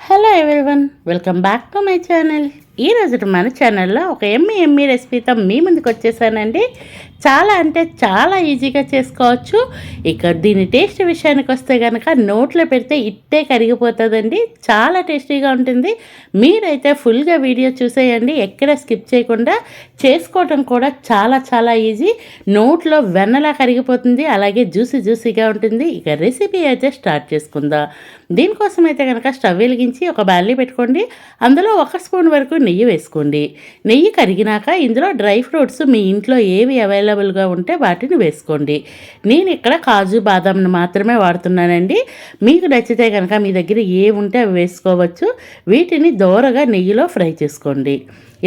Hello everyone, welcome back to my channel. ఈరోజు మన ఛానల్లో ఒక ఎమ్మి రెసిపీతో మీ ముందుకు వచ్చేసానండి. చాలా అంటే చాలా ఈజీగా చేసుకోవచ్చు. ఇక దీని టేస్ట్ విషయానికి వస్తే కనుక నోట్లో పెడితే ఇట్టే కరిగిపోతుందండి. చాలా టేస్టీగా ఉంటుంది. మీరైతే ఫుల్గా వీడియో చూసేయండి, ఎక్కడ స్కిప్ చేయకుండా. చేసుకోవడం కూడా చాలా చాలా ఈజీ. నోట్లో వెన్నలా కరిగిపోతుంది, అలాగే జ్యూసీగా ఉంటుంది. ఇక రెసిపీ అయితే స్టార్ట్ చేసుకుందాం. దీనికోసం అయితే కనుక స్టవ్ వెలిగించి ఒక బాణలి పెట్టుకోండి. అందులో 1 స్పూన్ వరకు నెయ్యి వేసుకోండి. నెయ్యి కరిగినాక ఇందులో డ్రై ఫ్రూట్స్ మీ ఇంట్లో ఏవి అవైలబుల్గా ఉంటే వాటిని వేసుకోండి. నేను ఇక్కడ కాజు బాదాంను మాత్రమే వాడుతున్నానండి. మీకు నచ్చితే కనుక మీ దగ్గర ఏవి ఉంటే అవి వేసుకోవచ్చు. వీటిని దోరగా నెయ్యిలో ఫ్రై చేసుకోండి.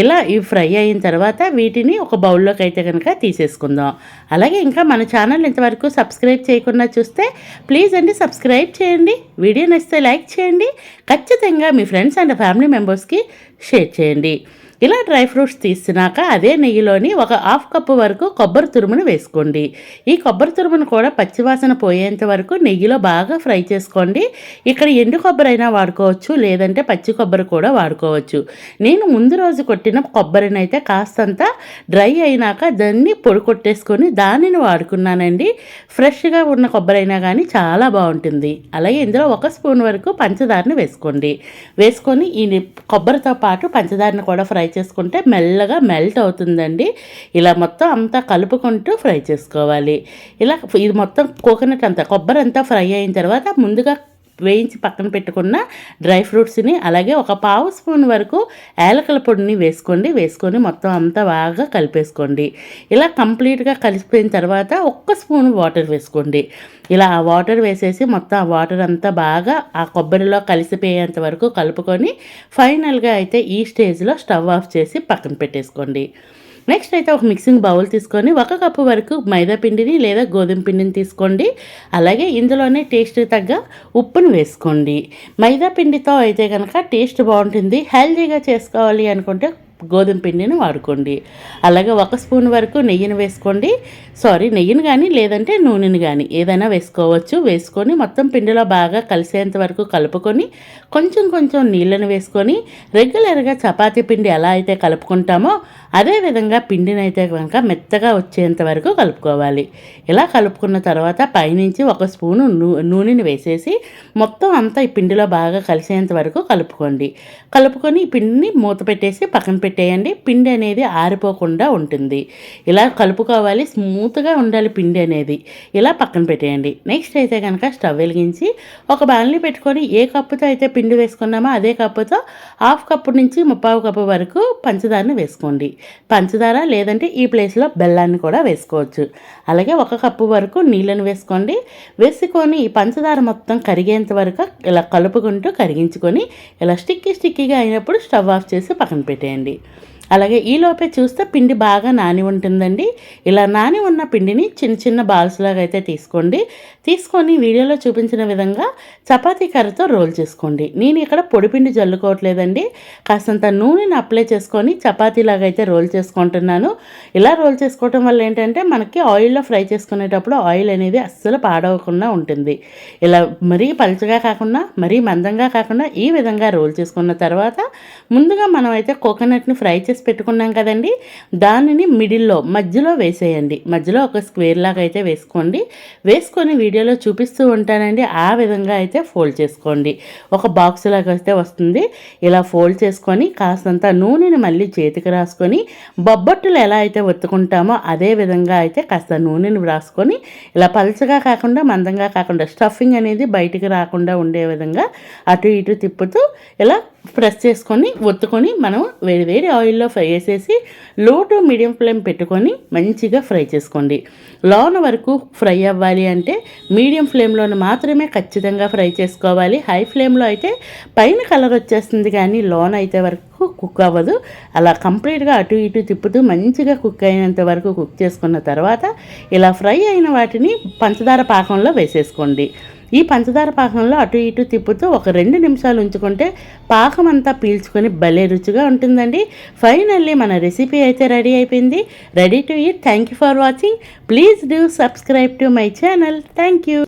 ఇలా ఇవి ఫ్రై అయిన తర్వాత వీటిని ఒక బౌల్లోకి అయితే కనుక తీసేసుకుందాం. అలాగే ఇంకా మన ఛానల్ ఇంతవరకు సబ్స్క్రైబ్ చేయకుండా చూస్తే ప్లీజ్ అండి సబ్స్క్రైబ్ చేయండి. వీడియో నచ్చితే లైక్ చేయండి. ఖచ్చితంగా మీ ఫ్రెండ్స్ అండ్ ఫ్యామిలీ మెంబర్స్కి షేర్ చేయండి. ఇలా డ్రై ఫ్రూట్స్ తీసినాక అదే నెయ్యిలోని ఒక 1/2 కప్పు వరకు కొబ్బరి తురుమును వేసుకోండి. ఈ కొబ్బరి తురుమును కూడా పచ్చివాసన పోయేంత వరకు నెయ్యిలో బాగా ఫ్రై చేసుకోండి. ఇక్కడ ఎండు కొబ్బరి అయినా వాడుకోవచ్చు, లేదంటే పచ్చి కొబ్బరి కూడా వాడుకోవచ్చు. నేను ముందు రోజు కొట్టిన కొబ్బరిని అయితే కాస్తంత డ్రై అయినాక దాన్ని పొడి కొట్టేసుకొని దానిని వాడుకున్నానండి. ఫ్రెష్గా ఉన్న కొబ్బరి అయినా కానీ చాలా బాగుంటుంది. అలాగే ఇందులో 1 స్పూన్ వరకు పంచదారని వేసుకోండి. వేసుకొని ఈ కొబ్బరితో పాటు పంచదారని కూడా ఫ్రై చేసుకుంటే మెల్లగా మెల్ట్ అవుతుందండి. ఇలా మొత్తం అంతా కలుపుకుంటూ ఫ్రై చేసుకోవాలి. ఇలా ఇది మొత్తం కోకోనట్ అంతా కొబ్బరి అంతా ఫ్రై అయిన తర్వాత ముందుగా వేయించి పక్కన పెట్టుకున్న డ్రై ఫ్రూట్స్ని అలాగే ఒక 1/2 స్పూన్ వరకు యాలకుల పొడిని వేసుకొని మొత్తం అంతా బాగా కలిపేసుకోండి. ఇలా కంప్లీట్గా కలిసిపోయిన తర్వాత 1 స్పూన్ వాటర్ వేసుకోండి. ఇలా ఆ వాటర్ వేసేసి మొత్తం ఆ వాటర్ అంతా బాగా ఆ కొబ్బరిలో కలిసిపోయేంత వరకు కలుపుకొని ఫైనల్గా అయితే ఈ స్టేజ్లో స్టవ్ ఆఫ్ చేసి పక్కన పెట్టేసుకోండి. నెక్స్ట్ అయితే ఒక మిక్సింగ్ బౌల్ తీసుకొని 1 కప్పు వరకు మైదా పిండిని లేదా గోధుమ పిండిని తీసుకోండి. అలాగే ఇందులోనే టేస్ట్ తగ్గ ఉప్పును వేసుకోండి. మైదా పిండితో అయితే కనుక టేస్ట్ బాగుంటుంది. హెల్తీగా చేసుకోవాలి అనుకుంటే గోధుమ పిండిని వాడుకోండి. అలాగే 1 స్పూన్ వరకు నెయ్యిని వేసుకోండి. నెయ్యిని కానీ లేదంటే నూనెని కానీ ఏదైనా వేసుకోవచ్చు. వేసుకొని మొత్తం పిండిలో బాగా కలిసేంత వరకు కలుపుకొని కొంచెం నీళ్ళని వేసుకొని రెగ్యులర్గా చపాతీ పిండి ఎలా అయితే కలుపుకుంటామో అదే విధంగా పిండిని అయితే కనుక మెత్తగా వచ్చేంత వరకు కలుపుకోవాలి. ఇలా కలుపుకున్న తర్వాత పైనుంచి 1 స్పూను నూనెని వేసేసి మొత్తం అంతా ఈ పిండిలో బాగా కలిసేంత వరకు కలుపుకొని ఈ పిండిని మూత పెట్టేసి పక్కన పెట్టేయండి. పిండి అనేది ఆరిపోకుండా ఉంటుంది. ఇలా కలుపుకోవాలి, స్మూత్గా ఉండాలి పిండి అనేది. ఇలా పక్కన పెట్టేయండి. నెక్స్ట్ అయితే కనుక స్టవ్ వెలిగించి ఒక బాణలి పెట్టుకొని ఏ కప్పుతో అయితే పిండి వేసుకున్నామో అదే కప్పుతో 1/2 కప్పు నుంచి 1/4 కప్పు వరకు పంచదారని వేసుకోండి. పంచదార లేదంటే ఈ ప్లేస్లో బెల్లాన్ని కూడా వేసుకోవచ్చు. అలాగే 1 కప్పు వరకు నీళ్ళని వేసుకోండి. వేసుకొని ఈ పంచదార మొత్తం కరిగేంత వరకు ఇలా కలుపుకుంటూ కరిగించుకొని ఇలా స్టిక్కీగా అయినప్పుడు స్టవ్ ఆఫ్ చేసి పక్కన పెట్టేయండి. అలాగే ఈలోపే చూస్తే పిండి బాగా నాని ఉంటుందండి. ఇలా నాని ఉన్న పిండిని చిన్న బాల్స్ లాగా అయితే తీసుకొని వీడియోలో చూపించిన విధంగా చపాతీ కర్రతో రోల్ చేసుకోండి. నేను ఇక్కడ పొడిపిండి జల్లుకోవట్లేదండి. కాస్తంత నూనెని అప్లై చేసుకొని చపాతీలాగా అయితే రోల్ చేసుకుంటున్నాను. ఇలా రోల్ చేసుకోవటం వల్ల ఏంటంటే మనకి ఆయిల్లో ఫ్రై చేసుకునేటప్పుడు ఆయిల్ అనేది అస్సలు పాడవకుండా ఉంటుంది. ఇలా మరీ పలుచగా కాకుండా మరీ మందంగా కాకుండా ఈ విధంగా రోల్ చేసుకున్న తర్వాత ముందుగా మనం అయితే కోకోనట్ని ఫ్రై చేసి పెట్టుకున్నాం కదండి, దానిని మధ్యలో వేసేయండి. మధ్యలో ఒక స్క్వేర్ లాగా అయితే వేసుకొని వీడియోలో చూపిస్తూ ఉంటానండి. ఆ విధంగా అయితే ఫోల్డ్ చేసుకోండి. ఒక బాక్స్ లాగా అయితే వస్తుంది. ఇలా ఫోల్డ్ చేసుకొని కాస్తంత నూనెని మళ్ళీ చేతికి రాసుకొని బొబ్బట్టులు ఎలా అయితే ఒత్తుకుంటామో అదే విధంగా అయితే కాస్త నూనెని రాసుకొని ఇలా పలుచగా కాకుండా మందంగా కాకుండా స్టఫింగ్ అనేది బయటికి రాకుండా ఉండే విధంగా అటు ఇటు తిప్పుతూ ఇలా ప్రెస్ చేసుకొని ఒత్తుకొని మనం వేడి ఆయిల్లో ఫ్రై చేసేసి లో టు మీడియం ఫ్లేమ్ పెట్టుకొని మంచిగా ఫ్రై చేసుకోండి. లోన వరకు ఫ్రై అవ్వాలి అంటే మీడియం ఫ్లేమ్లోనే మాత్రమే ఖచ్చితంగా ఫ్రై చేసుకోవాలి. హై ఫ్లేమ్లో అయితే పైన కలర్ వచ్చేస్తుంది కానీ లోన అయితే వరకు కుక్ అవ్వదు. అలా కంప్లీట్గా అటు ఇటు తిప్పుతూ మంచిగా కుక్ అయినంత వరకు కుక్ చేసుకున్న తర్వాత ఇలా ఫ్రై అయిన వాటిని పంచదార పాకంలో వేసేసుకోండి. ఈ పంచదార పాకంలో అటు ఇటు తిప్పుతూ ఒక 2 నిమిషాలు ఉంచుకుంటే పాకం అంతా పీల్చుకొని భలే రుచిగా ఉంటుందండి. ఫైనల్లీ మన రెసిపీ అయితే రెడీ అయిపోయింది. Ready to eat. Thank you for watching. Please do subscribe to my channel. Thank you.